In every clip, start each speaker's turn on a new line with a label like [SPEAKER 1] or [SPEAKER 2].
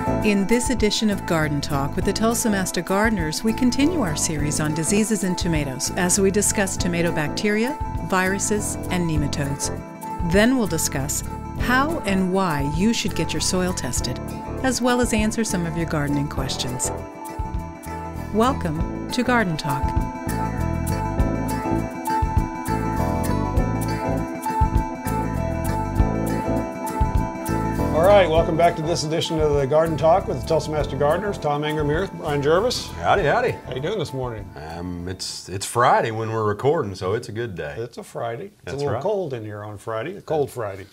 [SPEAKER 1] In this edition of Garden Talk with the Tulsa Master Gardeners, we continue our series on diseases in tomatoes as we discuss tomato bacteria, viruses, and nematodes. Then we'll discuss how and why you should get your soil tested, as well as answer some of your gardening questions. Welcome to Garden Talk.
[SPEAKER 2] All right, welcome back to this edition of the Garden Talk with the Tulsa Master Gardeners. Tom Ingram here, Brian Jervis.
[SPEAKER 3] Howdy, howdy.
[SPEAKER 2] How you doing this morning?
[SPEAKER 3] It's Friday when we're recording, so it's a good day.
[SPEAKER 2] It's a Friday. It's
[SPEAKER 3] That's
[SPEAKER 2] a little
[SPEAKER 3] right.
[SPEAKER 2] cold in here on Friday. A cold Friday.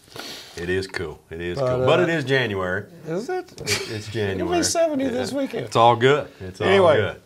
[SPEAKER 3] It is cool. It is cool. But it is January.
[SPEAKER 2] Is it?
[SPEAKER 3] It's January.
[SPEAKER 2] It'll be 70 this weekend.
[SPEAKER 3] It's all good. It's all good.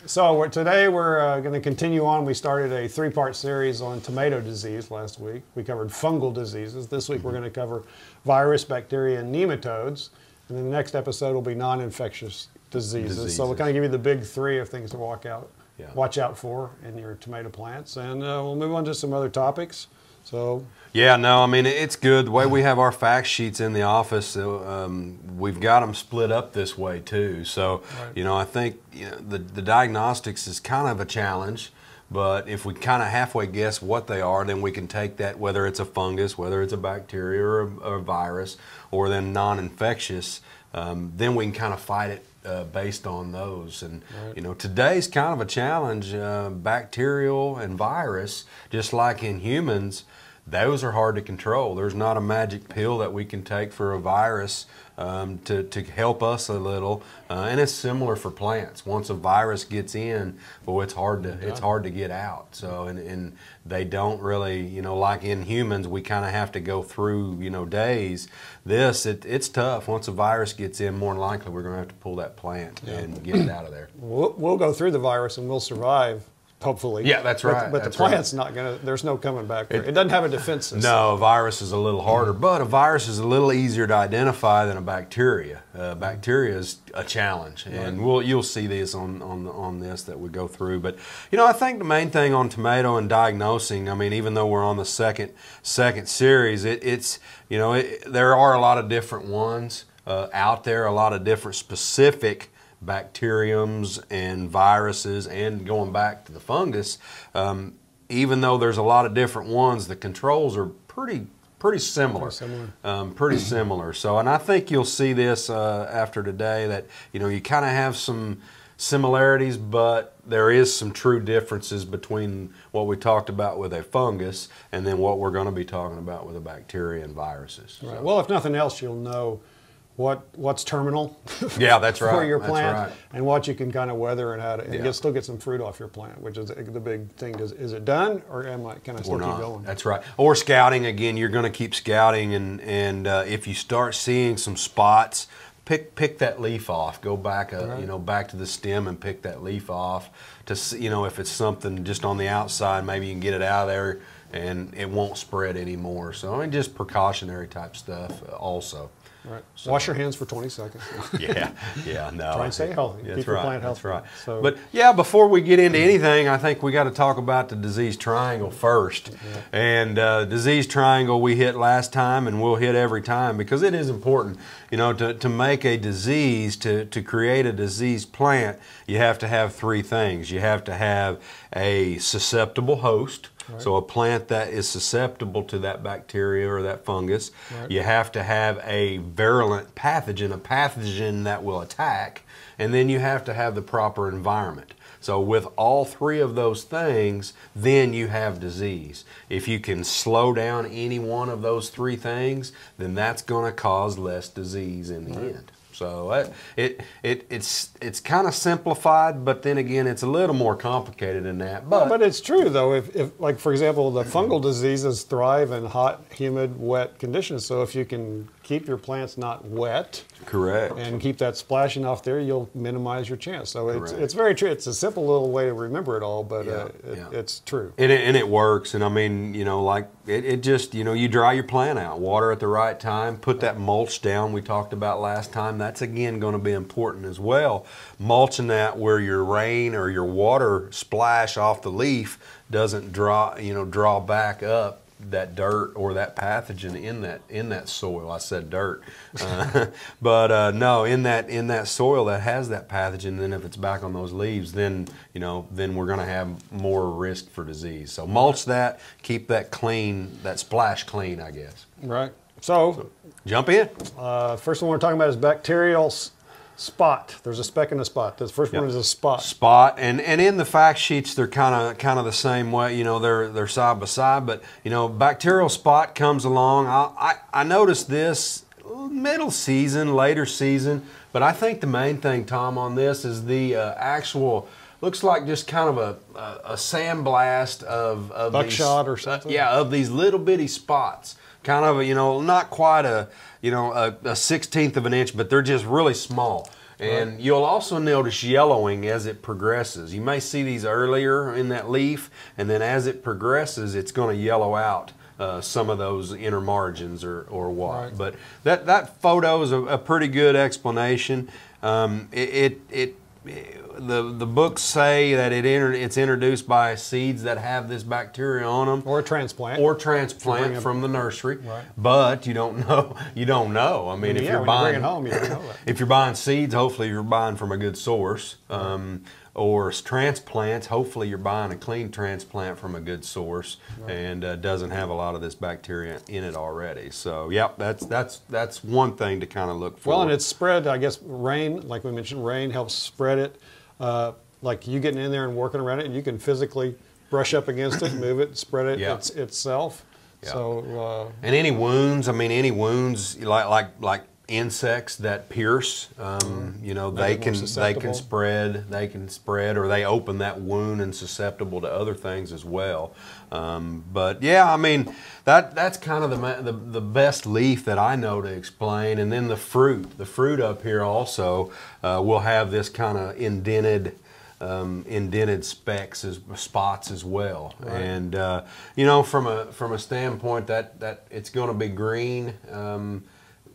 [SPEAKER 2] So today we're going to continue on. We started a three-part series on tomato disease last week. We covered fungal diseases. This week we're going to cover virus, bacteria, and nematodes. And then the next episode will be non-infectious diseases. So we'll kind of give you the big three of things to watch out for in your tomato plants. And we'll move on to some other topics. So
[SPEAKER 3] yeah, no, I mean, it's good. The way we have our fact sheets in the office, we've got them split up this way too. So, you know, I think the diagnostics is kind of a challenge, but if we kind of halfway guess what they are, then we can take that, whether it's a fungus, whether it's a bacteria or a virus, or then non-infectious, then we can kind of fight it based on those. And you know, today's kind of a challenge. Bacterial and virus, just like in humans, those are hard to control. There's not a magic pill that we can take for a virus to help us a little, and it's similar for plants. Once a virus gets in, well, it's hard to get out. So and they don't really, you know, like in humans, we kind of have to go through, you know, days. It's tough. Once a virus gets in, more than likely we're going to have to pull that plant and get it out of there.
[SPEAKER 2] we'll go through the virus and we'll survive. Hopefully.
[SPEAKER 3] Yeah, that's right.
[SPEAKER 2] But the plant's not going to, there's no coming back. It doesn't have a defense system.
[SPEAKER 3] No, a virus is a little harder, but a virus is a little easier to identify than a bacteria. Bacteria is a challenge, and you'll see this on this that we go through. But, you know, I think the main thing on tomato and diagnosing, I mean, even though we're on the second series, there are a lot of different ones out there, a lot of different specific bacteriums and viruses, and going back to the fungus, even though there's a lot of different ones, the controls are pretty similar. Pretty similar. So, and I think you'll see this after today that, you know, you kind of have some similarities, but there is some true differences between what we talked about with a fungus and then what we're going to be talking about with a bacteria and viruses.
[SPEAKER 2] Right. So. Well, if nothing else, you'll know what's terminal
[SPEAKER 3] that's right.
[SPEAKER 2] for your plant, and what you can kind of weather and how to and still get some fruit off your plant, which is the big thing. Is it done, or can I still keep going?
[SPEAKER 3] That's right. Or scouting again. You're going to keep scouting, and if you start seeing some spots, pick that leaf off. Go back back to the stem and pick that leaf off to see, you know, if it's something just on the outside, maybe you can get it out of there and it won't spread anymore. So I mean, just precautionary type stuff also.
[SPEAKER 2] Right. So, wash your hands for 20 seconds.
[SPEAKER 3] No.
[SPEAKER 2] Try and stay healthy. Keep your plant healthy.
[SPEAKER 3] That's right.
[SPEAKER 2] So,
[SPEAKER 3] but yeah, before we get into anything, I think we got to talk about the disease triangle first. And disease triangle we hit last time, and we'll hit every time because it is important. You know, to make a disease, to create a diseased plant, you have to have three things. You have to have a susceptible host. So a plant that is susceptible to that bacteria or that fungus. You have to have a virulent pathogen, a pathogen that will attack, and then you have to have the proper environment. So with all three of those things, then you have disease. If you can slow down any one of those three things, then that's going to cause less disease in the end. So it's kind of simplified, but then again, it's a little more complicated than that.
[SPEAKER 2] But it's true though. If like for example, the fungal diseases thrive in hot, humid, wet conditions. So if you can keep your plants not wet,
[SPEAKER 3] correct,
[SPEAKER 2] and keep that splashing off there, you'll minimize your chance. So it's very true. It's a simple little way to remember it all, but it's true.
[SPEAKER 3] And it works. And I mean, you know, like it just, you know, you dry your plant out, water at the right time, put that mulch down we talked about last time. That's again going to be important as well. Mulching that where your rain or your water splash off the leaf doesn't draw back up that dirt or that pathogen in that soil. I said dirt, but no, in that soil that has that pathogen. Then if it's back on those leaves, then then we're going to have more risk for disease. So mulch that, keep that clean, that splash clean, I guess.
[SPEAKER 2] Right. So
[SPEAKER 3] jump in.
[SPEAKER 2] First one we're talking about is Bacterial Spot. There's a speck and a spot. The first one is a spot.
[SPEAKER 3] Spot, and in the fact sheets they're kind of the same way. They're side by side. But Bacterial Spot comes along. I noticed this middle season, later season. But I think the main thing, Tom, on this is the actual. Looks like just kind of a sandblast of
[SPEAKER 2] buckshot
[SPEAKER 3] these,
[SPEAKER 2] or something.
[SPEAKER 3] Yeah, of these little bitty spots. Kind of not quite a 1/16 of an inch, but they're just really small. And right. You'll also notice yellowing as it progresses. You may see these earlier in that leaf, and then as it progresses, it's going to yellow out some of those inner margins or what. Right. But that photo is a pretty good explanation. The books say that it's introduced by seeds that have this bacteria on them,
[SPEAKER 2] or a transplant,
[SPEAKER 3] from the nursery.
[SPEAKER 2] Right.
[SPEAKER 3] But you don't know. You don't know. I mean, if you're buying,
[SPEAKER 2] you bring it home, you don't know that.
[SPEAKER 3] If you're buying seeds, hopefully you're buying from a good source. Or transplants, hopefully you're buying a clean transplant from a good source, right. And doesn't have a lot of this bacteria in it already. So, yep, that's one thing to kind of look for.
[SPEAKER 2] Well, and it's spread. I guess rain, like we mentioned, rain helps spread it. Like you getting in there and working around it, and you can physically brush up against it, move it, spread it itself. Yep. So,
[SPEAKER 3] and any wounds, like insects that pierce, they can spread, or they open that wound and susceptible to other things as well. But yeah, I mean that's kind of the best leaf that I know to explain. And then the fruit up here also will have this kind of indented spots as well. Right. And from a standpoint that it's going to be green.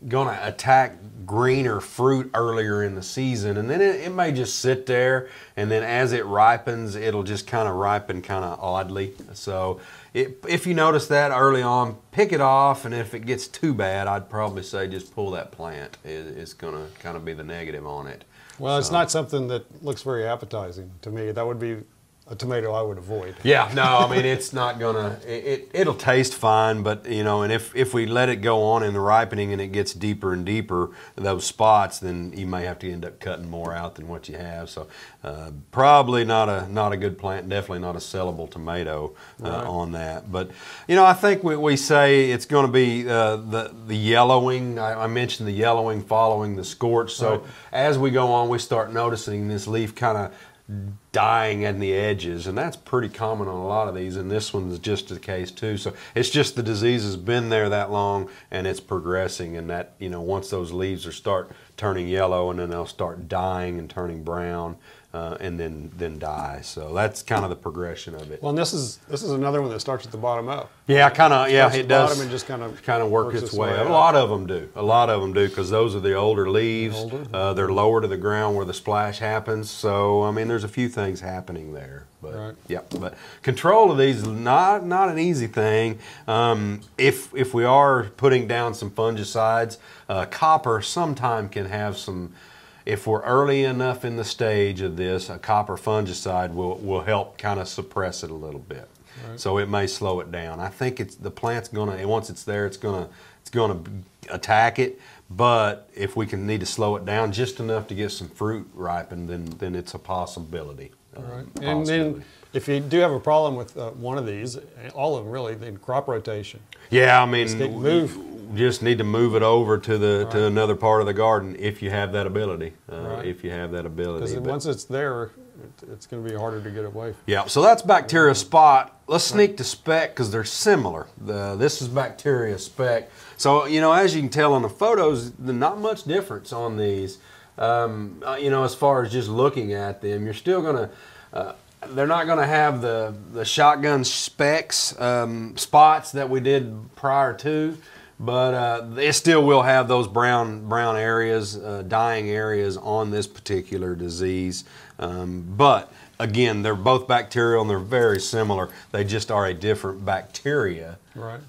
[SPEAKER 3] Going to attack greener fruit earlier in the season, and then it may just sit there, and then as it ripens, it'll just kind of ripen kind of oddly. So if you notice that early on, pick it off, and if it gets too bad, I'd probably say just pull that plant. It's going to kind of be the negative on it.
[SPEAKER 2] Well, it's not something that looks very appetizing to me. That would be a tomato I would avoid.
[SPEAKER 3] Yeah, no, I mean it's not gonna. It'll taste fine, but and if we let it go on in the ripening and it gets deeper and deeper, those spots, then you may have to end up cutting more out than what you have. So probably not a good plant. Definitely not a sellable tomato on that. But I think we say it's going to be the yellowing. I mentioned the yellowing following the scorch. So as we go on, we start noticing this leaf kind of dying at the edges, and that's pretty common on a lot of these, and this one's just the case too. So it's just the disease has been there that long and it's progressing, and that once those leaves start turning yellow, and then they'll start dying and turning brown, and then die. So that's kind of the progression of it.
[SPEAKER 2] Well, and this is another one that starts at the bottom up.
[SPEAKER 3] Yeah, it does.
[SPEAKER 2] Bottom and just kind of
[SPEAKER 3] work its way up. A lot of them do. Because those are the older leaves. They're lower to the ground where the splash happens. So I mean, there's a few things happening there. But but control of these is not an easy thing. If we are putting down some fungicides, copper sometime can have some. If we're early enough in the stage of this, a copper fungicide will help kind of suppress it a little bit. Right. So it may slow it down. I think the plant's gonna, once it's there, it's gonna attack it. But if we need to slow it down just enough to get some fruit ripened, then it's a possibility.
[SPEAKER 2] Right. And then if you do have a problem with one of these, all of them really, then crop rotation.
[SPEAKER 3] Yeah, I mean, just need to move it over to another part of the garden if you have that ability. If you have that ability.
[SPEAKER 2] Because once it's there, it's going to be harder to get away from.
[SPEAKER 3] Yeah, so that's Bacterial Spot. Let's sneak to Spec because they're similar. This is Bacterial Spec. So, as you can tell on the photos, there's not much difference on these. As far as just looking at them, you're still going to, they're not going to have the shotgun specs, spots that we did prior to. but it still will have those brown areas, dying areas on this particular disease. But again, they're both bacterial and they're very similar. They just are a different bacteria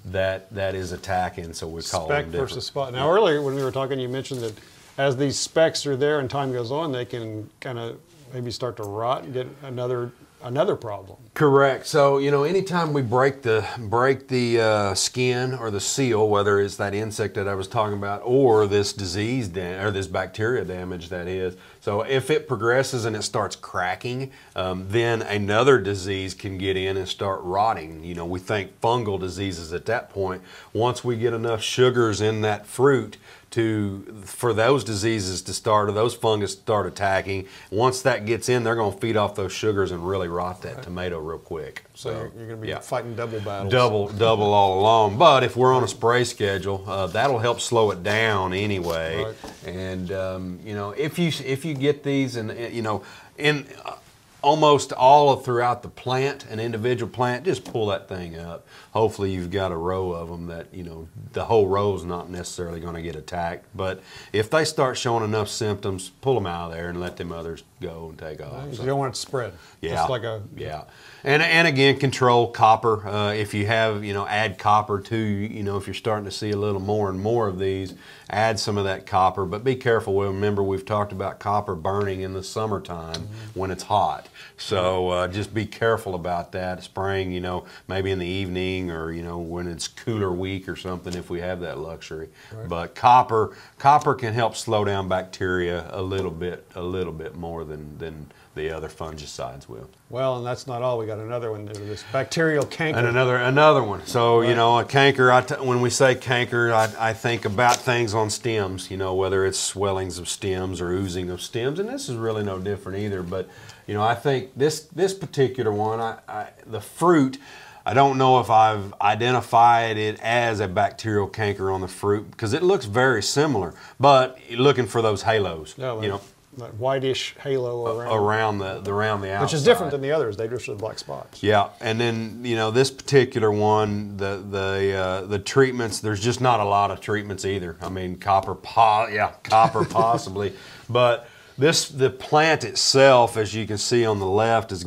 [SPEAKER 3] that is attacking, so we call them different.
[SPEAKER 2] Spec versus spot. Now earlier when we were talking, you mentioned that as these specs are there and time goes on, they can kind of maybe start to rot and get another problem.
[SPEAKER 3] Correct. So, you know, anytime we break the skin or the seal, whether it's that insect that I was talking about or this disease or this bacteria damage that is, so if it progresses and it starts cracking, then another disease can get in and start rotting. You know, we think fungal diseases at that point. Once we get enough sugars in that fruit for those diseases to start, or those fungus start attacking, once that gets in, they're going to feed off those sugars and really rot that tomato real quick.
[SPEAKER 2] So you're going to be fighting double battles.
[SPEAKER 3] Double all along. But if we're on a spray schedule, that'll help slow it down anyway.
[SPEAKER 2] Right.
[SPEAKER 3] And you know, if you get these, and you know, in almost all throughout the plant, an individual plant, just pull that thing up. Hopefully you've got a row of them that, you know, the whole row is not necessarily going to get attacked. But if they start showing enough symptoms, pull them out of there and let them others go and take off.
[SPEAKER 2] You don't want it to spread.
[SPEAKER 3] Yeah.
[SPEAKER 2] Just like
[SPEAKER 3] And again, control copper. If you have, you know, add copper too. You know, if you're starting to see a little more and more of these, add some of that copper. But be careful. Remember, we've talked about copper burning in the summertime when it's hot. So just be careful about that. Spraying, you know, maybe in the evening or, you know, when it's cooler week or something, if we have that luxury. Right. But copper can help slow down bacteria a little bit more than the other fungicides will.
[SPEAKER 2] Well, and that's not all. We got another one, this bacterial canker.
[SPEAKER 3] And another one. So, you know, a canker, when we say canker, I think about things on stems, you know, whether it's swellings of stems or oozing of stems, and this is really no different either. But, you know, I think this particular one, the fruit, I don't know if I've identified it as a bacterial canker on the fruit because it looks very similar, but you're looking for those halos, you know.
[SPEAKER 2] That whitish halo
[SPEAKER 3] around the outside.
[SPEAKER 2] Which is different than the others. They just have black spots.
[SPEAKER 3] Yeah, and then, you know, this particular one, the treatments, there's just not a lot of treatments either. I mean, copper possibly, but the plant itself, as you can see on the left, is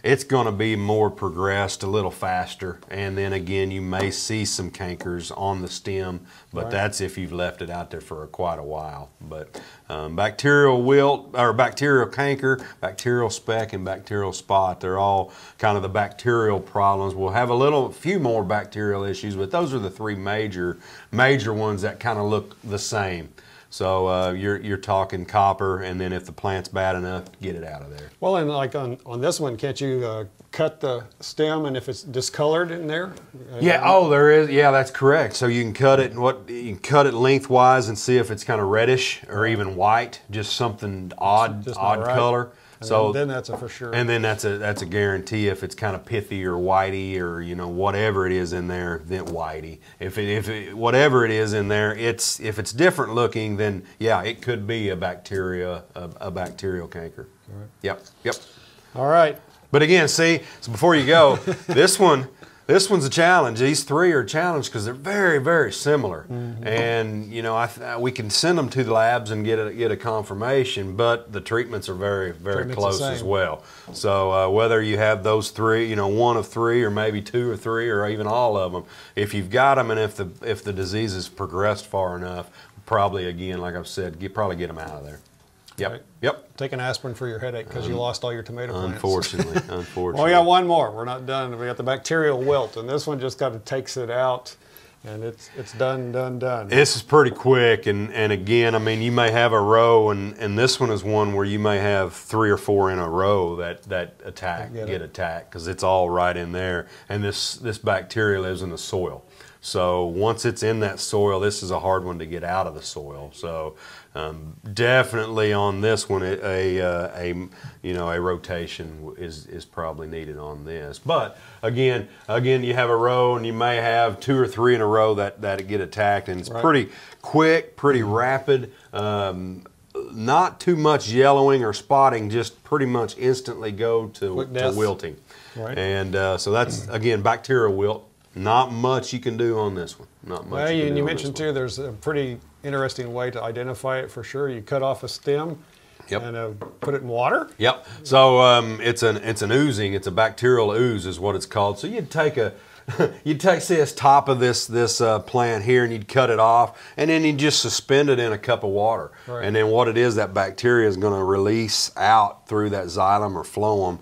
[SPEAKER 3] it's going to be more progressed a little faster, and then again you may see some cankers on the stem, but that's if you've left it out there for quite a while. But bacterial wilt, or bacterial canker, bacterial spec, and bacterial spot, they're all kind of the bacterial problems. We'll have a few more bacterial issues, but those are the three major ones that kind of look the same. So you're talking copper, and then if the plant's bad enough, get it out of there.
[SPEAKER 2] Well, and like on this one, can't you cut the stem, and if it's discolored in there?
[SPEAKER 3] Yeah. Oh, there is. Yeah, that's correct. So you can cut it. You can cut it lengthwise and see if it's kind of reddish or even white, just something odd color.
[SPEAKER 2] So then that's a for sure.
[SPEAKER 3] And then that's a guarantee. If it's kind of pithy or whitey or, you know, whatever it is in there, then whitey. Whatever it is in there, if it's different looking, then yeah, it could be a bacterial canker.
[SPEAKER 2] All right.
[SPEAKER 3] Yep.
[SPEAKER 2] All right.
[SPEAKER 3] But again, see, so before you go, this one's a challenge. These three are a challenge because they're very, very similar. And, you know, we can send them to the labs and get a confirmation, but the treatments are very, very close as well. So whether you have those three, you know, one of three or maybe two or three or even all of them, if you've got them and if the disease has progressed far enough, probably, again, like I've said, probably get them out of there. Yep.
[SPEAKER 2] Right.
[SPEAKER 3] Yep.
[SPEAKER 2] Take an aspirin for your headache because you lost all your tomato plants.
[SPEAKER 3] Unfortunately.
[SPEAKER 2] Well, we got one more. We're not done. We got the bacterial wilt, and this one just kind of takes it out, and it's done.
[SPEAKER 3] This is pretty quick, and again, I mean, you may have a row, and this one is one where you may have 3 or 4 in a row that get attacked because it's all right in there, and this bacteria lives in the soil. So once it's in that soil, this is a hard one to get out of the soil. So definitely on this one, a rotation is probably needed on this. But again, you have a row, and you may have 2 or 3 in a row that get attacked, and it's pretty quick, pretty rapid. Not too much yellowing or spotting, just pretty much instantly go to wilting.
[SPEAKER 2] Right.
[SPEAKER 3] And so that's, again, bacterial wilt. Not much you can do on this one. Not much.
[SPEAKER 2] Well,
[SPEAKER 3] you can do
[SPEAKER 2] you
[SPEAKER 3] on
[SPEAKER 2] mentioned
[SPEAKER 3] this one.
[SPEAKER 2] too, there's a pretty interesting way to identify it for sure. You cut off a stem
[SPEAKER 3] Yep.
[SPEAKER 2] and put it in water.
[SPEAKER 3] Yep. So it's an oozing. It's a bacterial ooze, is what it's called. So you'd take say this top of this plant here, and you'd cut it off, and then you'd just suspend it in a cup of water.
[SPEAKER 2] Right.
[SPEAKER 3] And then what it is, that bacteria is going to release out through that xylem or phloem.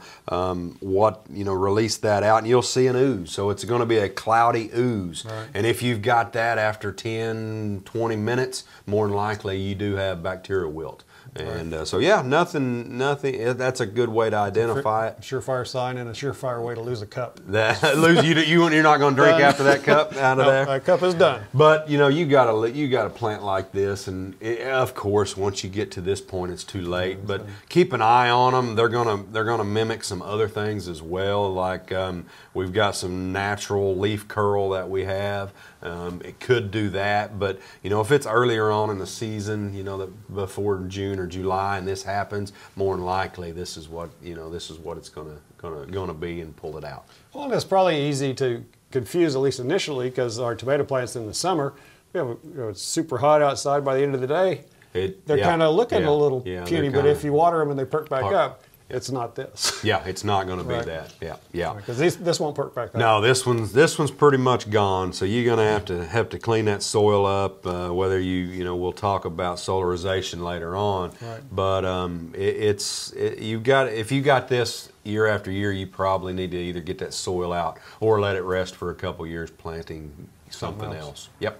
[SPEAKER 3] Release that out, and you'll see an ooze. So it's going to be a cloudy ooze.
[SPEAKER 2] Right.
[SPEAKER 3] And if you've got that after 10, 20 minutes, more than likely you do have bacterial wilt. And so yeah, nothing. That's a good way to identify it.
[SPEAKER 2] Surefire sign and a surefire way to lose a cup.
[SPEAKER 3] You're not going to drink after that cup out of there.
[SPEAKER 2] That cup is done.
[SPEAKER 3] But you got a plant like this, and of course, once you get to this point, it's too late. But keep an eye on them. They're gonna mimic some other things as well. Like we've got some natural leaf curl that we have. It could do that, but if it's earlier on in the season, before June or July, and this happens, more than likely this is what it's gonna be, and pull it out.
[SPEAKER 2] Well, and it's probably easy to confuse, at least initially, because our tomato plants in the summer, it's super hot outside. By the end of the day, they're kind of looking a little puny. But if you water them and they perk back up, it's not this.
[SPEAKER 3] Yeah, it's not going to be that. Yeah.
[SPEAKER 2] Because this won't perk back up.
[SPEAKER 3] No, this one's pretty much gone. So you're going to have to clean that soil up. Whether we'll talk about solarization later on.
[SPEAKER 2] Right.
[SPEAKER 3] But if you got this year after year, you probably need to either get that soil out or let it rest for a couple years, planting something else. Yep.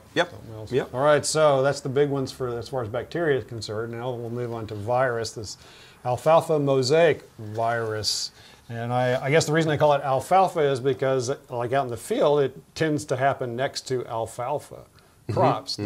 [SPEAKER 2] All right, so that's the big ones as far as bacteria is concerned. Now we'll move on to virus. This alfalfa mosaic virus. And I guess the reason they call it alfalfa is because, like out in the field, it tends to happen next to alfalfa crops.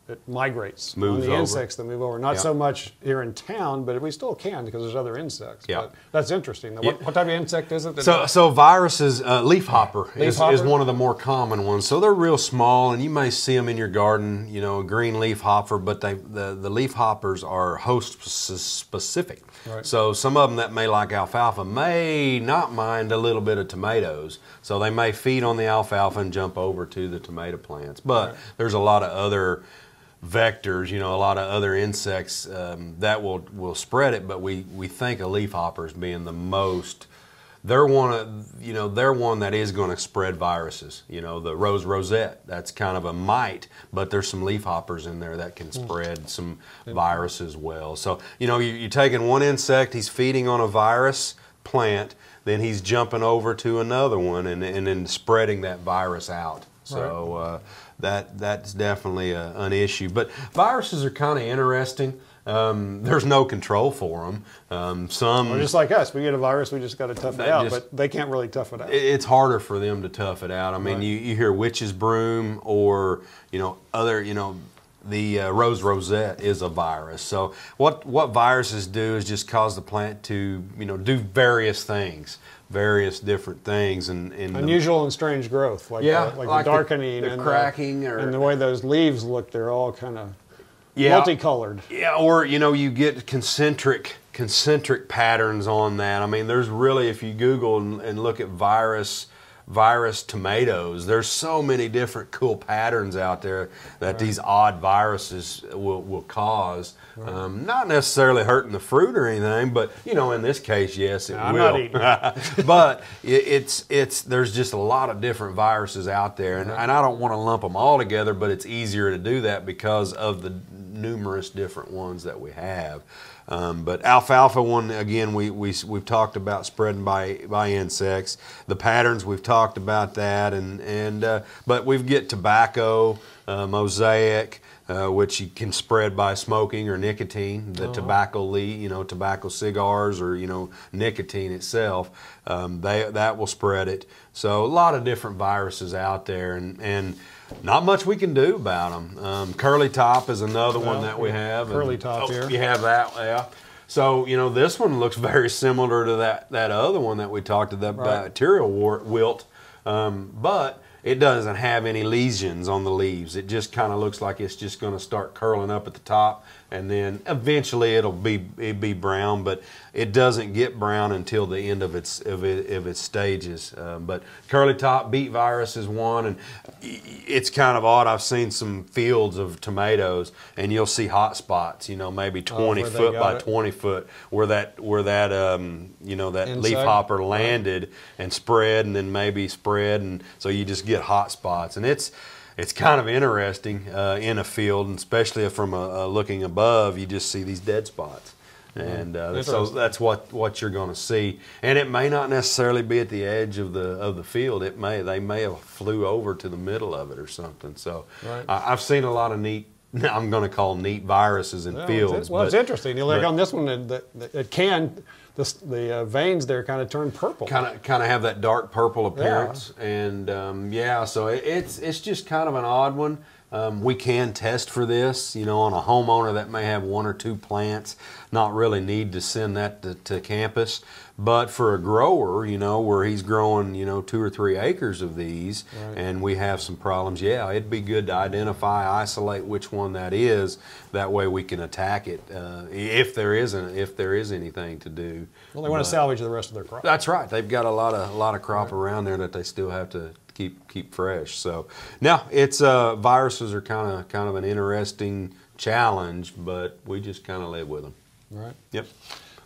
[SPEAKER 2] It migrates.
[SPEAKER 3] Moves
[SPEAKER 2] the
[SPEAKER 3] over.
[SPEAKER 2] insects that move over. Not so much here in town, but we still can because there's other insects.
[SPEAKER 3] Yeah.
[SPEAKER 2] But that's interesting. What type of insect is it?
[SPEAKER 3] So viruses, leafhopper is one of the more common ones. So they're real small, and you may see them in your garden, a green leafhopper, but the leafhoppers are host specific.
[SPEAKER 2] Right.
[SPEAKER 3] So some of them that may like alfalfa may not mind a little bit of tomatoes. So they may feed on the alfalfa and jump over to the tomato plants. But there's a lot of other vectors, a lot of other insects that will spread it, but we think of leafhoppers being the most. They're one that is going to spread viruses. The rose rosette, that's kind of a mite, but there's some leafhoppers in there that can spread some viruses well. So you're taking one insect, he's feeding on a virus plant, then he's jumping over to another one and then spreading that virus out. So that's definitely an issue. But viruses are kind of interesting. There's no control for them.
[SPEAKER 2] Well, just like us, we get a virus, we just got to tough it out, but they can't really tough it out.
[SPEAKER 3] It's harder for them to tough it out. I mean, you hear witch's broom or the rose rosette is a virus. So what viruses do is just cause the plant to do various things. Various different things and
[SPEAKER 2] unusual and strange growth, like the darkening
[SPEAKER 3] the
[SPEAKER 2] and
[SPEAKER 3] cracking,
[SPEAKER 2] and the way those leaves look. They're all kind of multicolored.
[SPEAKER 3] Yeah, or you get concentric patterns on that. I mean, there's really, if you Google and look at virus tomatoes, there's so many different cool patterns out there that these odd viruses will cause. Not necessarily hurting the fruit or anything, but in this case, yes, it will.
[SPEAKER 2] I'm not eating.
[SPEAKER 3] But there's just a lot of different viruses out there, and I don't want to lump them all together, but it's easier to do that because of the numerous different ones that we have. But alfalfa one, again, we've talked about spreading by insects. The patterns, we've talked about that, but we get tobacco, mosaic, which you can spread by smoking or nicotine. The tobacco leaf, tobacco cigars or nicotine itself, that will spread it. So a lot of different viruses out there, and not much we can do about them. Curly top is another one that we have.
[SPEAKER 2] Curly top here.
[SPEAKER 3] You have that, yeah. So, this one looks very similar to that other one that we talked about, bacterial wilt, but it doesn't have any lesions on the leaves. It just kind of looks like it's just going to start curling up at the top and then eventually it'll be brown, but it doesn't get brown until the end of its stages. But curly top beet virus is one, and it's kind of odd. I've seen some fields of tomatoes, and you'll see hot spots. You know, maybe 20 foot by 20 foot, where that you know, that
[SPEAKER 2] Insect.
[SPEAKER 3] leafhopper landed and spread, and then maybe spread, and so you just get hot spots, and it's kind of interesting in a field, and especially from looking above, you just see these dead spots. And so that's what you're going to see, and it may not necessarily be at the edge of the field. They may have flew over to the middle of it or something. So I've seen a lot of neat, I'm going to call neat viruses in fields.
[SPEAKER 2] Well, it's interesting. You know, like on this one, the veins there kind of turn purple.
[SPEAKER 3] Kind of have that dark purple appearance, and yeah, so it's just kind of an odd one. We can test for this, you know, on a homeowner that may have 1 or 2 plants, not really need to send that to campus. But for a grower, you know, where he's growing, you know, 2 or 3 acres of these, and we have some problems, yeah, it'd be good to identify, isolate which one that is. That way we can attack it if there is anything to do.
[SPEAKER 2] Well, they want to salvage the rest of their crop.
[SPEAKER 3] That's right. They've got a lot of crop around there that they still have to keep fresh. So now it's viruses are kind of an interesting challenge, but we just kind of live with them.
[SPEAKER 2] Right.
[SPEAKER 3] Yep.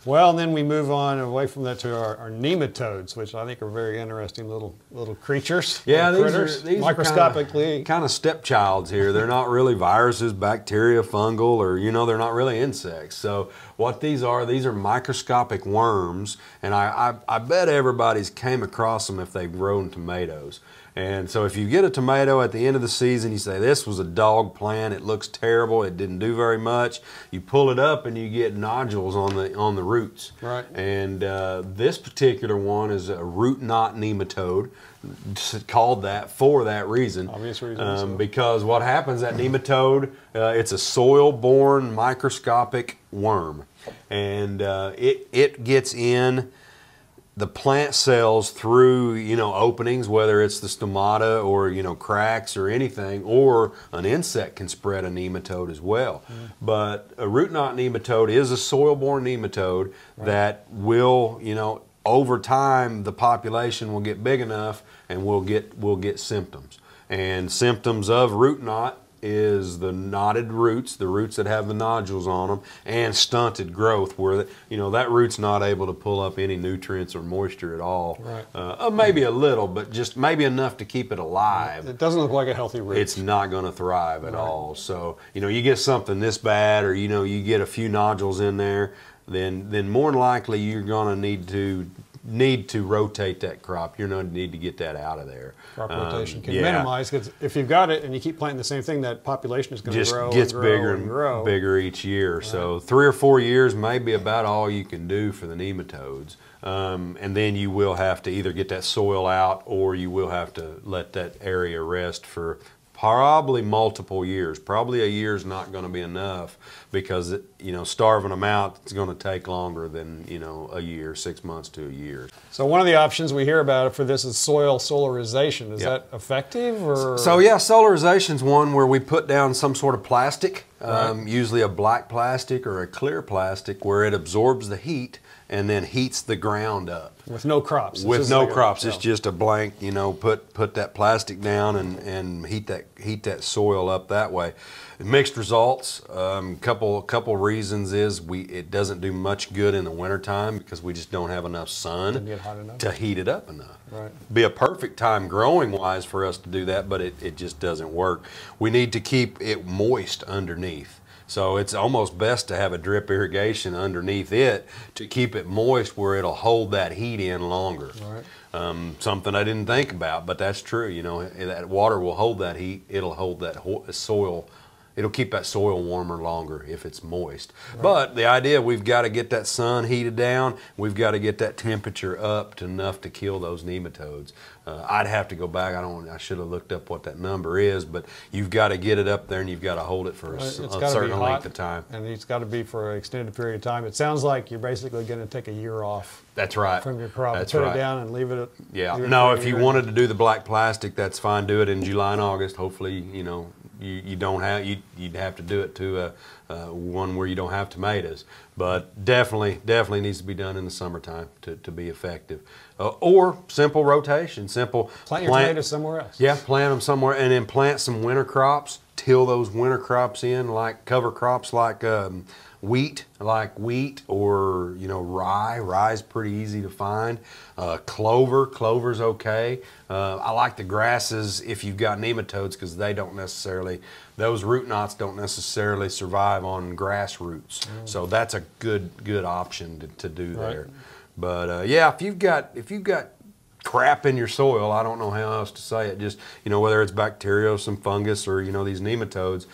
[SPEAKER 2] Well, and then we move on away from that to our nematodes, which I think are very interesting little creatures.
[SPEAKER 3] Yeah,
[SPEAKER 2] these
[SPEAKER 3] are
[SPEAKER 2] microscopically
[SPEAKER 3] kind of stepchilds here. They're not really viruses, bacteria, fungal, or, you know, they're not really insects. So what these are microscopic worms, and I bet everybody's came across them if they've grown tomatoes. And so if you get a tomato at the end of the season, you say, this was a dog plant, it looks terrible, it didn't do very much. You pull it up and you get nodules on the roots.
[SPEAKER 2] Right.
[SPEAKER 3] And this particular one is a root knot nematode, called that for that reason.
[SPEAKER 2] Obvious reason.
[SPEAKER 3] Because what happens, that nematode, it's a soil-borne microscopic worm. And it gets in the plant cells through, you know, openings, whether it's the stomata or, you know, cracks or anything, or an insect can spread a nematode as well. But a root knot nematode is a soil-borne nematode that will, you know, over time the population will get big enough and we'll get symptoms. And symptoms of root knot is the knotted roots, the roots that have the nodules on them, and stunted growth, where, you know, that root's not able to pull up any nutrients or moisture at all.
[SPEAKER 2] Right.
[SPEAKER 3] Maybe a little, but just maybe enough to keep it alive.
[SPEAKER 2] It doesn't look like a healthy root.
[SPEAKER 3] It's not going to thrive at all. So, you know, you get something this bad, or, you know, you get a few nodules in there, then more than likely you're going to need to rotate that crop. You're going to need to get that out of there.
[SPEAKER 2] Crop rotation can minimize, because if you've got it and you keep planting the same thing, that population is going to grow.
[SPEAKER 3] Just gets
[SPEAKER 2] and grow
[SPEAKER 3] bigger
[SPEAKER 2] and grow.
[SPEAKER 3] Bigger each year. Right. So 3 or 4 years may be about all you can do for the nematodes. And then you will have to either get that soil out, or you will have to let that area rest for probably multiple years. Probably a year is not going to be enough, because, you know, starving them out is going to take longer than, you know, a year, 6 months to a year.
[SPEAKER 2] So one of the options we hear about for this is soil solarization. Is that effective? Or?
[SPEAKER 3] So yeah, solarization is one where we put down some sort of plastic, usually a black plastic or a clear plastic, where it absorbs the heat and then heats the ground up.
[SPEAKER 2] With no crops.
[SPEAKER 3] With no crops. It's just a blank, you know, put that plastic down and heat that soil up that way. Mixed results. Couple reasons is it doesn't do much good in the wintertime, because we just don't have enough sun to heat it up enough.
[SPEAKER 2] Right.
[SPEAKER 3] Be a perfect time growing wise for us to do that, but it just doesn't work. We need to keep it moist underneath. So it's almost best to have a drip irrigation underneath it to keep it moist, where it'll hold that heat in longer.
[SPEAKER 2] Right.
[SPEAKER 3] Something I didn't think about, but that's true. You know, that water will hold that heat. It'll hold that soil. It'll keep that soil warmer longer if it's moist. Right. But the idea, we've got to get that sun heated down. We've got to get that temperature up to enough to kill those nematodes. I'd have to go back. I should have looked up what that number is, but you've got to get it up there, and you've got to hold it for a certain length of time.
[SPEAKER 2] And it's got to be for an extended period of time. It sounds like you're basically going to take a year off
[SPEAKER 3] That's right.
[SPEAKER 2] From your crop.
[SPEAKER 3] That's
[SPEAKER 2] Put
[SPEAKER 3] right.
[SPEAKER 2] it down and leave it.
[SPEAKER 3] Yeah.
[SPEAKER 2] leave it
[SPEAKER 3] No,
[SPEAKER 2] for a
[SPEAKER 3] if you
[SPEAKER 2] year.
[SPEAKER 3] wanted to do the black plastic, that's fine. Do it in July and August. Hopefully, you know, you don't have you'd have to do it to one where you don't have tomatoes. But definitely needs to be done in the summertime to be effective. Or simple rotation, simple
[SPEAKER 2] Plant your tomatoes somewhere else.
[SPEAKER 3] Yeah, plant them somewhere, and then plant some winter crops. Till those winter crops in, like cover crops like wheat, or you know, rye. Rye's pretty easy to find. Clover's okay. I like the grasses if you've got nematodes, because they don't necessarily, those root knots don't necessarily survive on grass roots. So that's a good option to do there. But yeah, if you've got crap in your soil, I don't know how else to say it, just, you know, whether it's bacteria, some fungus, or, you know, these nematodes,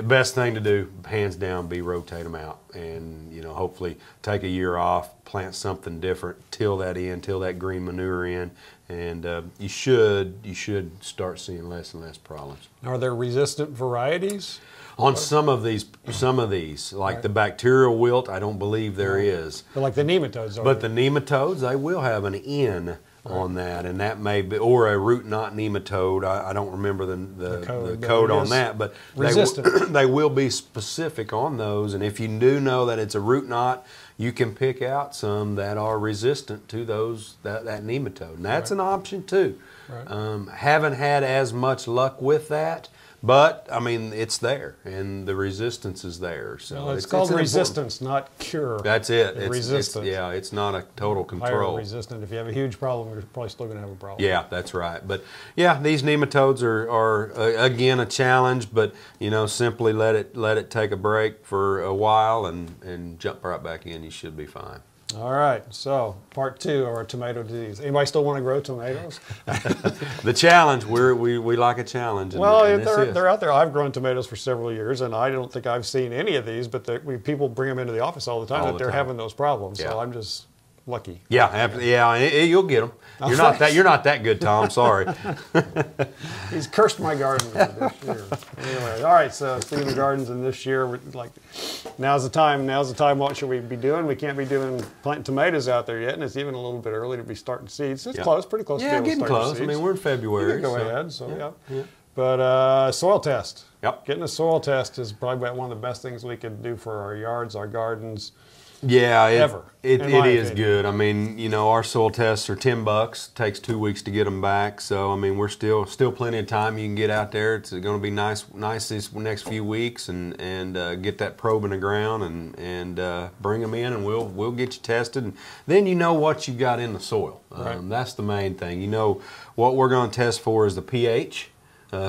[SPEAKER 3] best thing to do, hands down, be rotate them out, and, you know, hopefully take a year off, plant something different, till that green manure in, and you should start seeing less and less problems.
[SPEAKER 2] Are there resistant varieties?
[SPEAKER 3] On some of these, like the bacterial wilt, I don't believe there is.
[SPEAKER 2] But like the nematodes are.
[SPEAKER 3] But the nematodes, they will have an N on that, and that may be, or a root knot nematode. I don't remember the code on that, but they will be specific on those. And if you do know that it's a root knot, you can pick out some that are resistant to that nematode, and that's an option too. Haven't had as much luck with that. But, I mean, it's there, and the resistance is there. So
[SPEAKER 2] well, it's called resistance, not cure.
[SPEAKER 3] That's it.
[SPEAKER 2] Resistance.
[SPEAKER 3] Yeah, it's not a total control.
[SPEAKER 2] Higher resistant. If you have a huge problem, you're probably still going to have a problem.
[SPEAKER 3] Yeah, that's right. But, yeah, these nematodes are again, a challenge, but, you know, simply let it take a break for a while and jump right back in. You should be fine.
[SPEAKER 2] All right, so part 2 of our tomato disease. Anybody still want to grow tomatoes?
[SPEAKER 3] The challenge, we like a challenge. And,
[SPEAKER 2] well,
[SPEAKER 3] and
[SPEAKER 2] they're out there. I've grown tomatoes for several years, and I don't think I've seen any of these, but people bring them into the office all the time that they're having those problems, so I'm just lucky.
[SPEAKER 3] Yeah, you'll get them. You're not that good, Tom. Sorry.
[SPEAKER 2] He's cursed my garden this year. Anyway, all right. So speaking of gardens, and this year, now's the time. What should we be doing? We can't be planting tomatoes out there yet, and it's even a little bit early to be starting seeds. It's close, pretty close.
[SPEAKER 3] Yeah,
[SPEAKER 2] to be able
[SPEAKER 3] getting
[SPEAKER 2] to start
[SPEAKER 3] close.
[SPEAKER 2] seeds.
[SPEAKER 3] I mean, we're in February.
[SPEAKER 2] Go ahead. So yeah. But soil test.
[SPEAKER 3] Yep.
[SPEAKER 2] Getting a soil test is probably one of the best things we could do for our yards, our gardens.
[SPEAKER 3] Yeah, it is
[SPEAKER 2] opinion.
[SPEAKER 3] good. I mean, you know, our soil tests are $10. Takes 2 weeks to get them back. So I mean, we're still plenty of time. You can get out there. It's going to be nice these next few weeks, and get that probe in the ground and bring them in, and we'll get you tested. And then you know what you got in the soil. That's the main thing. You know what we're going to test for is the pH.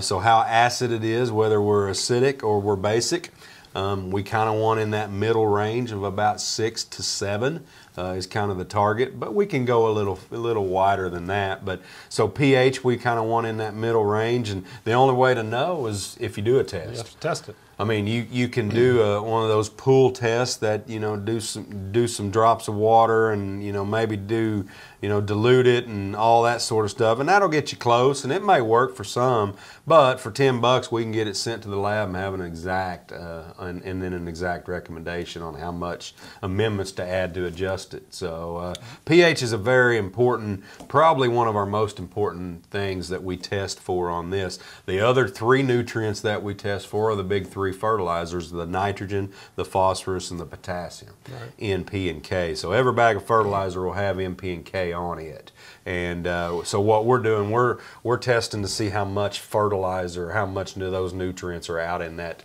[SPEAKER 3] So how acid it is, whether we're acidic or we're basic. We kind of want in that middle range of about 6 to 7 is kind of the target, but we can go a little wider than that. But so pH, we kind of want in that middle range, and the only way to know is if you do a test.
[SPEAKER 2] You have to test it.
[SPEAKER 3] I mean, you can do one of those pool tests that, you know, do some drops of water, and, you know, maybe dilute it and all that sort of stuff, and that'll get you close, and it may work for some, but for $10 we can get it sent to the lab and have an exact and then an exact recommendation on how much amendments to add to adjust it. So pH is a very important, probably one of our most important things that we test for on this. The other 3 nutrients that we test for are the big 3 fertilizers: the nitrogen, the phosphorus, and the potassium, N, P, and K. So every bag of fertilizer will have N, P, and K on it. And so what we're doing, we're testing to see how much fertilizer, how much of those nutrients are out in that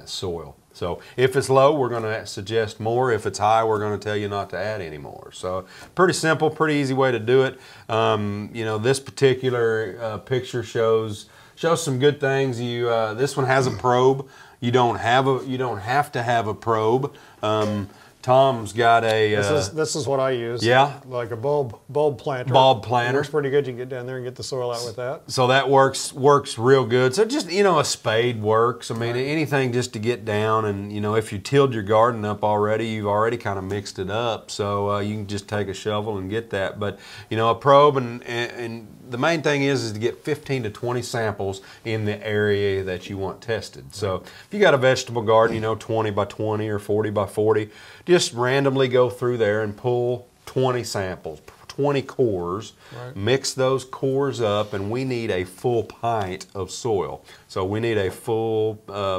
[SPEAKER 3] soil. So if it's low, we're going to suggest more. If it's high, we're going to tell you not to add any more. So pretty simple, pretty easy way to do it. You know, this particular picture shows some good things. This one has a probe. You don't have to have a probe. Tom's got a.
[SPEAKER 2] This is what I use.
[SPEAKER 3] Yeah.
[SPEAKER 2] Like a bulb planter.
[SPEAKER 3] Bulb planter.
[SPEAKER 2] It works pretty good. You can get down there and get the soil out with that.
[SPEAKER 3] So that works real good. So just, you know, a spade works. I mean, anything just to get down, and, you know, if you tilled your garden up already, you've already kind of mixed it up. So you can just take a shovel and get that. But, you know, a probe, and the main thing is to get 15 to 20 samples in the area that you want tested. So if you got a vegetable garden, you know, 20 by 20 or 40 by 40, just randomly go through there and pull 20 samples, 20 cores, mix those cores up, and we need a full pint of soil. So we need a full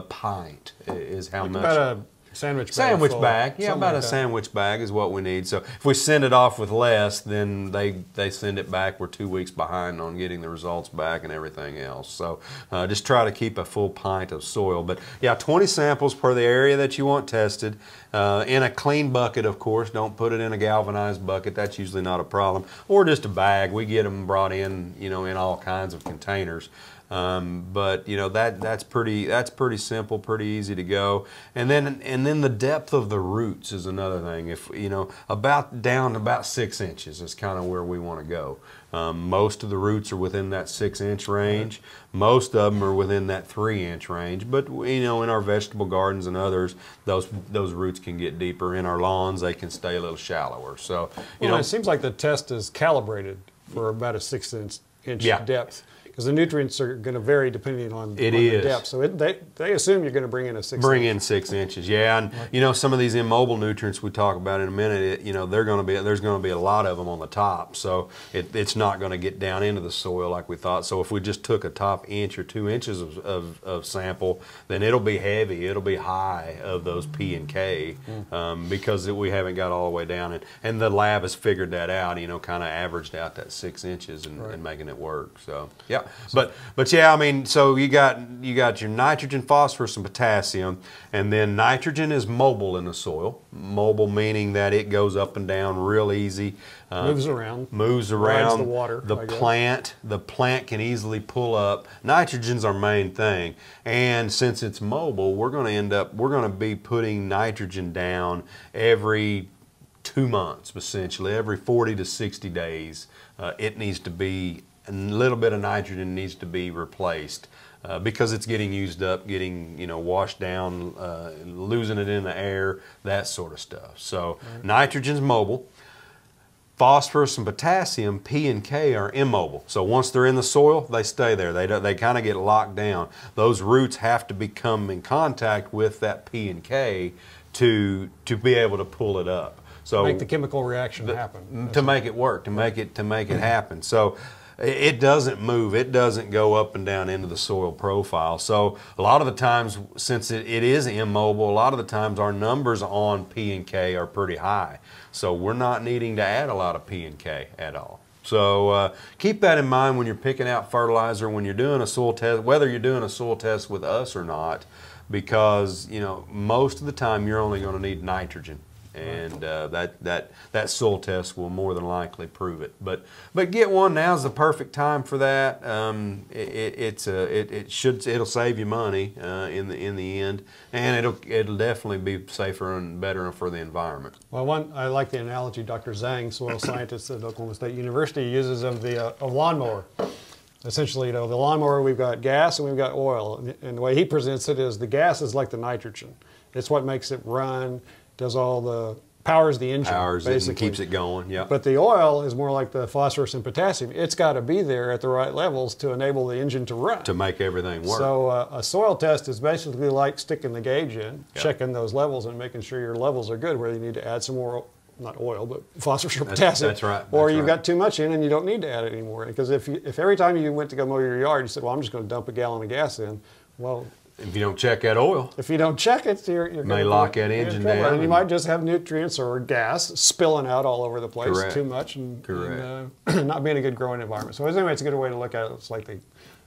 [SPEAKER 3] pint is how much.
[SPEAKER 2] About a sandwich
[SPEAKER 3] bag. Yeah, about a sandwich bag is what we need. So if we send it off with less, then they send it back. We're 2 weeks behind on getting the results back and everything else. So just try to keep a full pint of soil. But yeah, 20 samples per the area that you want tested. In a clean bucket, of course. Don't put it in a galvanized bucket. That's usually not a problem. Or just a bag. We get them brought in, you know, in all kinds of containers. But you know that's pretty simple, pretty easy to go. And then the depth of the roots is another thing. If you know down about 6 inches is kind of where we want to go. Most of the roots are within that 6-inch range. Most of them are within that 3-inch range. But you know, in our vegetable gardens and others, those roots can get deeper. In our lawns, they can stay a little shallower. So you know,
[SPEAKER 2] it seems like the test is calibrated for about a 6-inch depth. Because the nutrients are going to vary depending on the depth. So they assume you're going to bring in a 6
[SPEAKER 3] Bring in 6 inches, yeah. And you know, some of these immobile nutrients we talk about in a minute, you know, there's going to be a lot of them on the top. So it's not going to get down into the soil like we thought. So if we just took a top 1 inch or 2 inches of sample, then it'll be heavy, it'll be high of those P and K because we haven't got all the way down. And the lab has figured that out, you know, kind of averaged out that 6 inches and making it work. So yeah. But yeah, I mean, so you got your nitrogen, phosphorus, and potassium, and then nitrogen is mobile in the soil. Mobile meaning that it goes up and down real easy.
[SPEAKER 2] Moves around.
[SPEAKER 3] Moves around.
[SPEAKER 2] The water.
[SPEAKER 3] The plant can easily pull up. Nitrogen's our main thing, and since it's mobile, we're going to be putting nitrogen down every 2 months, essentially every 40 to 60 days. It needs to be. A little bit of nitrogen needs to be replaced because it's getting used up, getting washed down, losing it in the air, that sort of stuff. So nitrogen's mobile. Phosphorus and potassium, P and K, are immobile. So once they're in the soil, they stay there. They kind of get locked down. Those roots have to become in contact with that P and K to be able to pull it up. So
[SPEAKER 2] make the chemical reaction happen.
[SPEAKER 3] To make it work, to make it happen. So it doesn't move. It doesn't go up and down into the soil profile. So a lot of the times, since it is immobile, a lot of the times our numbers on P and K are pretty high. So we're not needing to add a lot of P and K at all. So keep that in mind when you're picking out fertilizer, when you're doing a soil test, whether you're doing a soil test with us or not, because most of the time you're only going to need nitrogen. And that soil test will more than likely prove it. But get one. Now's the perfect time for that. It'll save you money in the end, and it'll definitely be safer and better for the environment.
[SPEAKER 2] Well, I like the analogy Dr. Zhang, soil scientist at Oklahoma State University, uses of the lawnmower. Essentially, the lawnmower, we've got gas and we've got oil, and the way he presents it is the gas is like the nitrogen. It's what makes it run. Does all the powers the engine, basically.
[SPEAKER 3] It and keeps it going, yeah.
[SPEAKER 2] But the oil is more like the phosphorus and potassium. It's got to be there at the right levels to enable the engine to run.
[SPEAKER 3] To make everything work.
[SPEAKER 2] So a soil test is basically like sticking the gauge in, checking those levels and making sure your levels are good, where you need to add some more, not oil, but phosphorus or potassium.
[SPEAKER 3] That's right.
[SPEAKER 2] Or you've got too much in and you don't need to add it anymore. Because if every time you went to go mow your yard, you said, well, I'm just going to dump a gallon of gas in, well,
[SPEAKER 3] if you don't check that oil.
[SPEAKER 2] If you don't check it, you're
[SPEAKER 3] may lock that engine down.
[SPEAKER 2] And you might just have nutrients or gas spilling out all over the place.
[SPEAKER 3] Correct.
[SPEAKER 2] Too much and not being a good growing environment. So anyway, it's a good way to look at it. It's like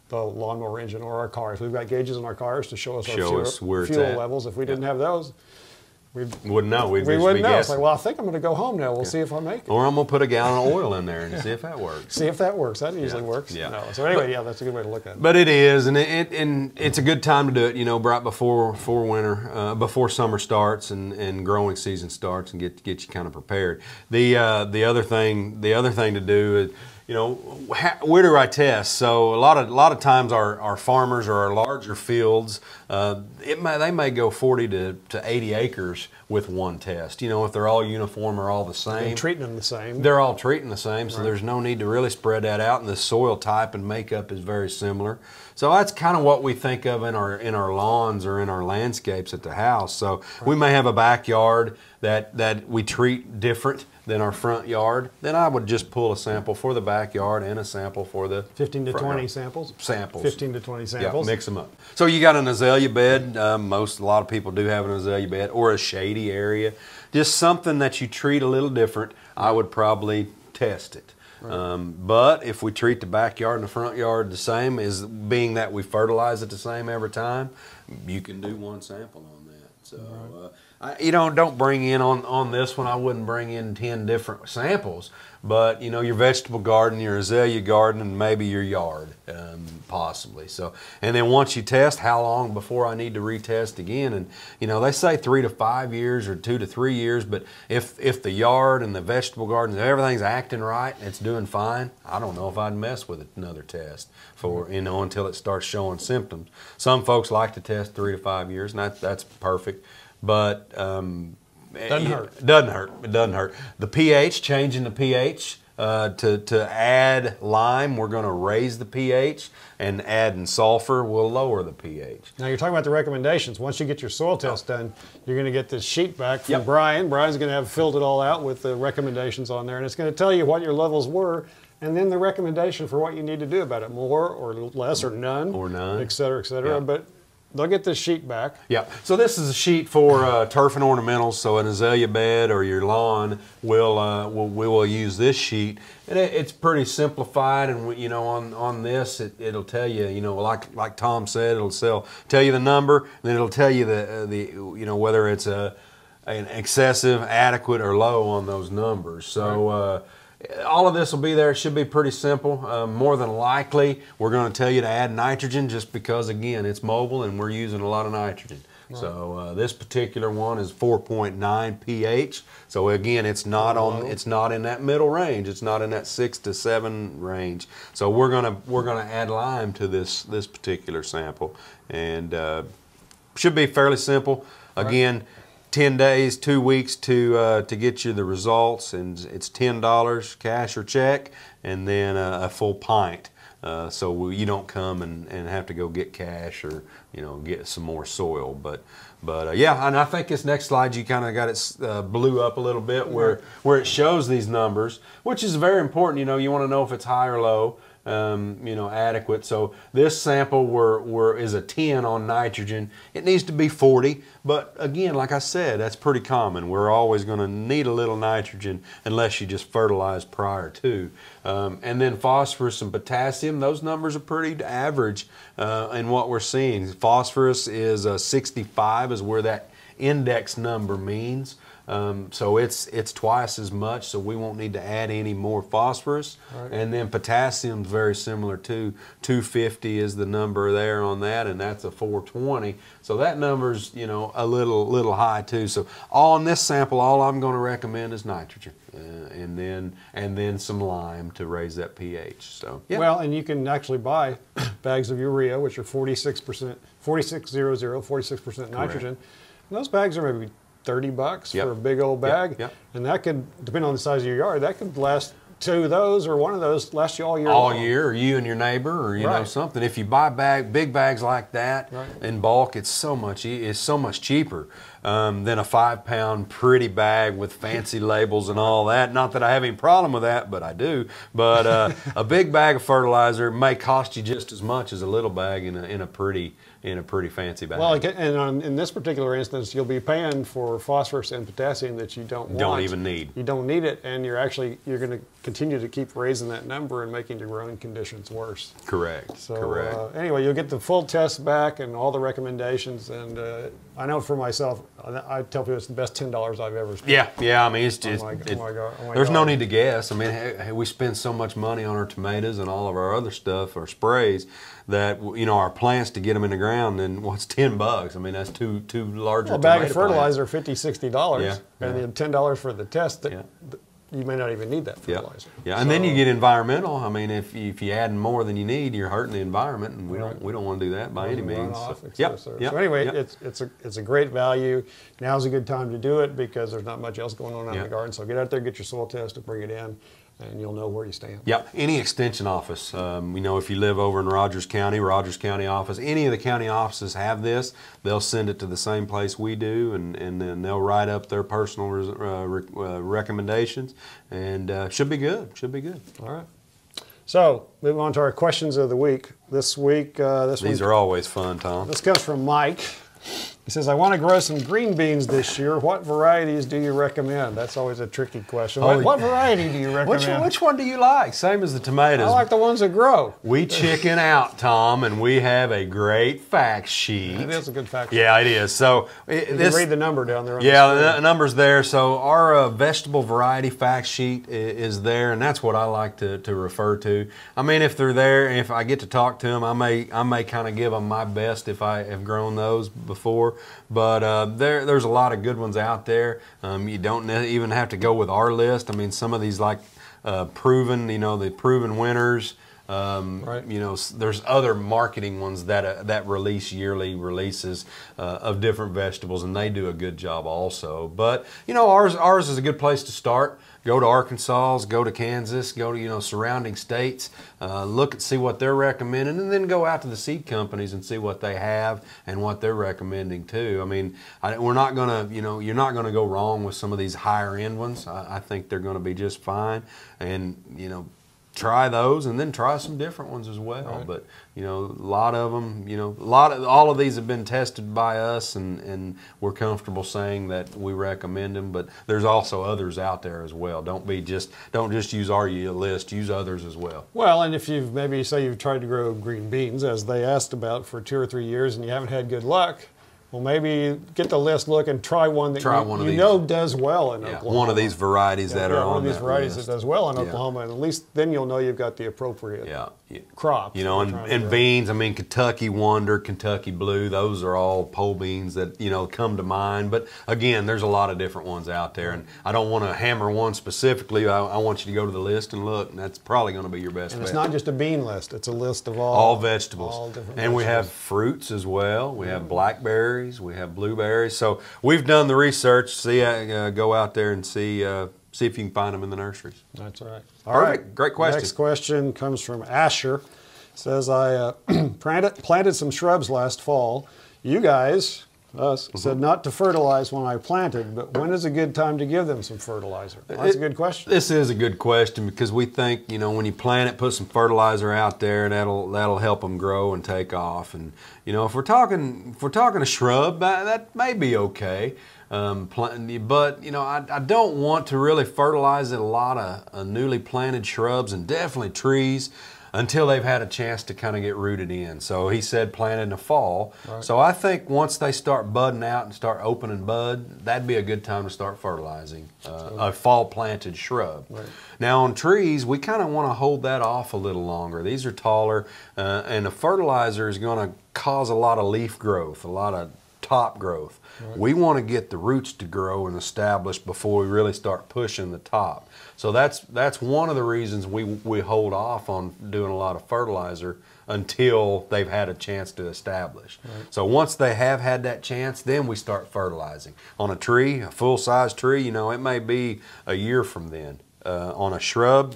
[SPEAKER 2] the lawnmower engine or our cars. We've got gauges in our cars to show us our fuel levels. If we didn't have those, we
[SPEAKER 3] wouldn't know. We
[SPEAKER 2] wouldn't know. It's like, well, I think I'm going to go home now. We'll see if I make it.
[SPEAKER 3] Or I'm going to put a gallon of oil in there and see if that works.
[SPEAKER 2] See if that works. That usually works.
[SPEAKER 3] Yeah.
[SPEAKER 2] No. So anyway, that's a good way to look at it.
[SPEAKER 3] But it is, and it's a good time to do it. Right before winter, before summer starts and growing season starts, and get you kind of prepared. The other thing to do is, where do I test? So a lot of times our farmers or our larger fields, they may go 40 to 80 acres with one test. If they're all uniform or all the same.
[SPEAKER 2] They're treating them the same.
[SPEAKER 3] They're all treating the same, so there's no need to really spread that out, and the soil type and makeup is very similar. So that's kind of what we think of in our lawns or in our landscapes at the house. So we may have a backyard that we treat different than our front yard, then I would just pull a sample for the backyard and a sample for the
[SPEAKER 2] 15 to 20
[SPEAKER 3] yard.
[SPEAKER 2] samples?
[SPEAKER 3] Samples.
[SPEAKER 2] 15 to 20 samples.
[SPEAKER 3] Yeah, mix them up. So you got an azalea bed. A lot of people do have an azalea bed, or a shady area. Just something that you treat a little different. I would probably test it. Right. But if we treat the backyard and the front yard the same, as being that we fertilize it the same every time, you can do one sample on that. So, you know, don't bring in on this one. I wouldn't bring in 10 different samples, but you know, your vegetable garden, your azalea garden, and maybe your yard, possibly. So, and then once you test, how long before I need to retest again? And you know, they say 3 to 5 years or 2 to 3 years. But if the yard and the vegetable gardens, everything's acting right, and it's doing fine, I don't know if I'd mess with another test for, you know, until it starts showing symptoms. Some folks like to test 3 to 5 years, and that's perfect. But doesn't hurt. It doesn't hurt. The pH, changing the pH to add lime, we're going to raise the pH, and adding sulfur will lower the pH.
[SPEAKER 2] Now you're talking about the recommendations. Once you get your soil test done, you're going to get this sheet back from Brian. Brian's going to have filled it all out with the recommendations on there, and it's going to tell you what your levels were, and then the recommendation for what you need to do about it, more or less or none, et cetera, et cetera.
[SPEAKER 3] Yeah.
[SPEAKER 2] But they'll get this sheet back.
[SPEAKER 3] Yeah, so this is a sheet for turf and ornamentals, so an azalea bed or your lawn, we will use this sheet. And it's pretty simplified, and you know, on this, it'll tell you, you know, like Tom said, it'll tell you the number, and then it'll tell you the you know, whether it's an excessive, adequate, or low on those numbers. So all of this will be there. It should be pretty simple. More than likely, we're going to tell you to add nitrogen, just because, again, it's mobile and we're using a lot of nitrogen. Right. So this particular one is 4.9 pH. So again, it's not in that middle range. It's not in that 6 to 7 range. So we're gonna add lime to this particular sample, and should be fairly simple. Again. Right. 10 days, 2 weeks to get you the results, and it's $10 cash or check, and then a full pint. So you don't come and have to go get cash or, you know, get some more soil. But yeah, and I think this next slide you kind of got it blew up a little bit where it shows these numbers, which is very important. You know, you want to know if it's high or low. You know, adequate. So this sample is a 10 on nitrogen. It needs to be 40, but again, like I said, that's pretty common. We're always going to need a little nitrogen unless you just fertilize prior to. And then phosphorus and potassium, those numbers are pretty average in what we're seeing. Phosphorus is 65 is where that index number means. So it's twice as much, so we won't need to add any more phosphorus. Right. And then potassium's very similar too. 250 is the number there on that, and that's a 420. So that number's, you know, a little high too. So on this sample, all I'm going to recommend is nitrogen, and then some lime to raise that pH. So yeah.
[SPEAKER 2] Well, and you can actually buy bags of urea, which are 46%, 46% nitrogen. And those bags are maybe $30 for a big old bag, and that could, depending on the size of your yard, that could last 2 of those or 1 of those last you all year.
[SPEAKER 3] All year, or you and your neighbor, or you know, something. If you buy big bags like that in bulk, it's so much cheaper than a 5-pound pretty bag with fancy labels and all that. Not that I have any problem with that, but I do. But a big bag of fertilizer may cost you just as much as a little bag in a pretty fancy bag.
[SPEAKER 2] Well, and in this particular instance, you'll be paying for phosphorus and potassium that you don't want.
[SPEAKER 3] Don't even need.
[SPEAKER 2] You don't need it, and you're going to continue to keep raising that number and making your growing conditions worse.
[SPEAKER 3] Correct.
[SPEAKER 2] So
[SPEAKER 3] correct.
[SPEAKER 2] Anyway, you'll get the full test back and all the recommendations, and I know for myself, I tell people it's the best $10 I've ever spent.
[SPEAKER 3] Yeah. I mean, it's just there's no need to guess. I mean, hey, we spend so much money on our tomatoes and all of our other stuff, our sprays, that, you know, our plants, to get them in the ground, and what's $10? I mean, that's two larger.
[SPEAKER 2] Well, a bag of fertilizer, $50–$60, and then $10 for the test. You may not even need that fertilizer.
[SPEAKER 3] And then you get environmental. I mean, if you add more than you need, you're hurting the environment, and we don't want to do that by any means.
[SPEAKER 2] So anyway, it's a great value. Now's a good time to do it because there's not much else going on in the garden. So get out there, get your soil test, and bring it in. and you'll know where you stand.
[SPEAKER 3] Yep, any extension office. If you live over in Rogers County office, any of the county offices have this. They'll send it to the same place we do, and then they'll write up their personal recommendations, and should be good. Should be good.
[SPEAKER 2] All right. So, moving on to our questions of the week. This week,
[SPEAKER 3] these are always fun, Tom.
[SPEAKER 2] This comes from Mike. He says, I want to grow some green beans this year. What varieties do you recommend? That's always a tricky question. What variety do you recommend?
[SPEAKER 3] Which one do you like? Same as the tomatoes.
[SPEAKER 2] I like the ones that grow.
[SPEAKER 3] We chicken out, Tom, and we have a great fact sheet.
[SPEAKER 2] It is a good fact sheet.
[SPEAKER 3] Yeah, it is. So
[SPEAKER 2] you can read the number down there.
[SPEAKER 3] The number's there. So our vegetable variety fact sheet is there, and that's what I like to refer to. I mean, if they're there, if I get to talk to them, I may kind of give them my best if I have grown those before. But there's a lot of good ones out there. You don't even have to go with our list. I mean, some of these like proven, the proven winners.
[SPEAKER 2] Right.
[SPEAKER 3] There's other marketing ones that release yearly releases of different vegetables, and they do a good job also. But ours is a good place to start. Go to Arkansas, go to Kansas, go to surrounding states, look and see what they're recommending, and then go out to the seed companies and see what they have and what they're recommending too. I mean, we're not gonna, you're not gonna go wrong with some of these higher end ones. I think they're gonna be just fine, and try those, and then try some different ones as well. Right. But a lot of them, all of these have been tested by us, and we're comfortable saying that we recommend them. But there's also others out there as well. Don't just use our list. Use others as well.
[SPEAKER 2] Well, and if you've you've tried to grow green beans, as they asked about, for 2 or 3 years, and you haven't had good luck. Well, maybe get the list, look, and try one that you know does well in Oklahoma.
[SPEAKER 3] One of these varieties that are on that list.
[SPEAKER 2] One of these varieties that does well in Oklahoma, and at least then you'll know you've got the appropriate crop.
[SPEAKER 3] And beans, I mean, Kentucky Wonder, Kentucky Blue, those are all pole beans that, come to mind. But again, there's a lot of different ones out there, and I don't want to hammer one specifically. I want you to go to the list and look, and that's probably going to be your best bet.
[SPEAKER 2] It's not just a bean list, it's a list of
[SPEAKER 3] all vegetables.
[SPEAKER 2] All different
[SPEAKER 3] vegetables. We have fruits as well. We have blackberries. We have blueberries. So we've done the research. Go out there and see if you can find them in the nurseries.
[SPEAKER 2] That's right.
[SPEAKER 3] All right. Great question.
[SPEAKER 2] Next question comes from Asher. It says, I planted some shrubs last fall. You guys, said not to fertilize when I planted, but when is a good time to give them some fertilizer? Well, that's a good question.
[SPEAKER 3] This is a good question, because we think, when you plant it, put some fertilizer out there, and that'll help them grow and take off. And if we're talking a shrub, that may be okay. But I don't want to really fertilize a lot of newly planted shrubs, and definitely trees, until they've had a chance to kind of get rooted in. So he said plant in the fall. Right. So I think once they start budding out and start opening bud, that'd be a good time to start fertilizing a fall planted shrub. Right. Now on trees, we kind of want to hold that off a little longer. These are taller, and the fertilizer is going to cause a lot of leaf growth, a lot of top growth. Right. We want to get the roots to grow and establish before we really start pushing the top. So that's one of the reasons we hold off on doing a lot of fertilizer until they've had a chance to establish. Right. So once they have had that chance, then we start fertilizing. On a tree, a full-size tree, it may be a year from then. On a shrub,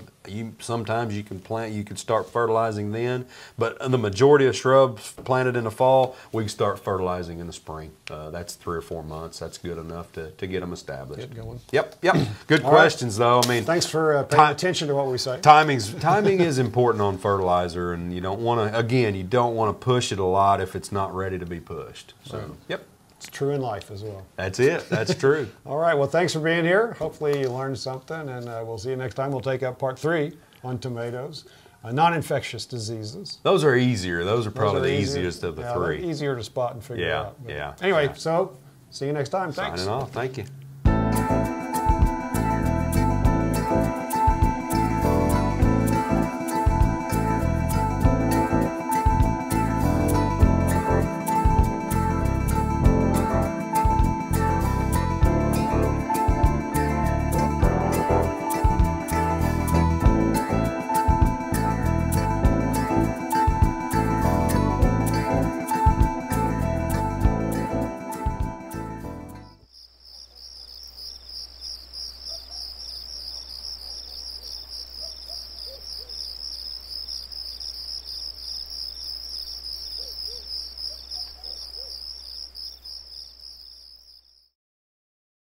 [SPEAKER 3] sometimes you can start fertilizing then, but the majority of shrubs planted in the fall, we can start fertilizing in the spring. That's 3 or 4 months. That's good enough to get them established.
[SPEAKER 2] Get going.
[SPEAKER 3] Yep. Good questions, though. I mean,
[SPEAKER 2] thanks for paying attention to what we say.
[SPEAKER 3] Timing is important on fertilizer, and you don't want to push it a lot if it's not ready to be pushed. So,
[SPEAKER 2] right.
[SPEAKER 3] Yep.
[SPEAKER 2] It's true in life as well.
[SPEAKER 3] That's it. That's true.
[SPEAKER 2] All right. Well, thanks for being here. Hopefully you learned something, and we'll see you next time. We'll take up part 3 on tomatoes, non-infectious diseases.
[SPEAKER 3] Those are easier. Those are probably the easiest of the 3.
[SPEAKER 2] They're easier to spot and figure out.
[SPEAKER 3] Yeah.
[SPEAKER 2] Anyway, so see you next time. Thanks.
[SPEAKER 3] Signing off. Thank you.